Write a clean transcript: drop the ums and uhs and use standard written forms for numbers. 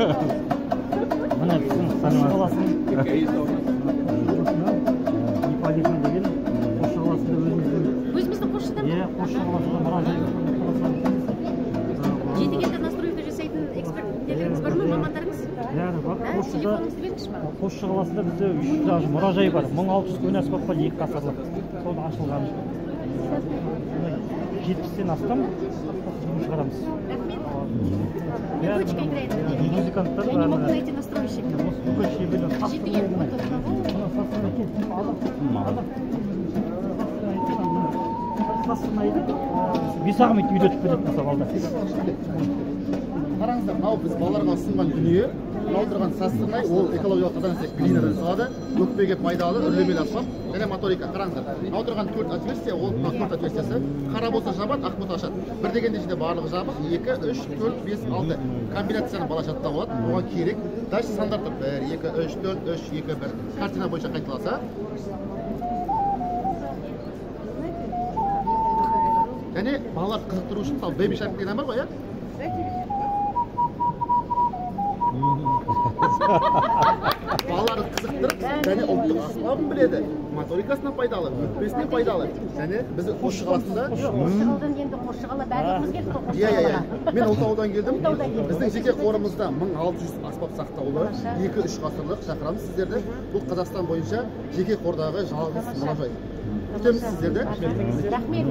Мына біздің Қош қаласының Ипалихин деген Қош қаласында өзіміздің Қошшыда ма? Иә, Қош қаласында мұражай. Жетігенде настройка жасайтын эксперттеріңіз бар ма, мамандарыңыз? Бәрі бар. Телефоныңызды беріңізші маған. Қосшы қаласында бізде 3 даже мұражай бар. 1600 көне аспап бар, 2 ғасырлық. Сол ашылған. 70-тен астам жұмыс шығарамыз. Рахмет. Дочка играет на ней. Музыканттар Я не могу найти настройщика. Бүкіл шеберлер. Жетіген фото Бесағым үйретіп кетеді мысалы алда. Қараңыздар, мынау біз балаларға ұсынған дүние, мынау тұрған сасырнай, ол экологиялық қазан глинадан жасалады, өкпеге пайдалы, үрлемелі аспап, және моторика. Қараңыздар, мынау тұрған 4 отверстия, ол 4 отверстиясы, қара болса жабады, ақ болса ашады. Бір дегенде ішінде барлығы жабық, 2, 3, 4, 5, 6 комбинацияны бала жаттап алады, оған керек. Дальше сандар тұр, 1, 2, 3, 4, 3, 2, 1. Картина бойынша қайталаса. Және балалар қызықтыру үшін, мысалы, Baby Shark деген бар ғой, иә? Балаларды қызықтырып, және ұлттық аспабын біледі, моторикасына пайдалы, өкпесіне пайдалы. Және біз Қосшы қаласында... Қосшығалдан енді Қосшығала бәріміз келдік қой Қосшығалаға. Мен Ұлытаудан келдім. Біздің жеке қорымызда 1600 аспап сақтаулы, 2-3 ғасырлық шақырамыз сіздерді. Бұл Қазақстан бойынша жеке қордағы жалғыз мұражай. Күтеміз сіздерді. Рахмет.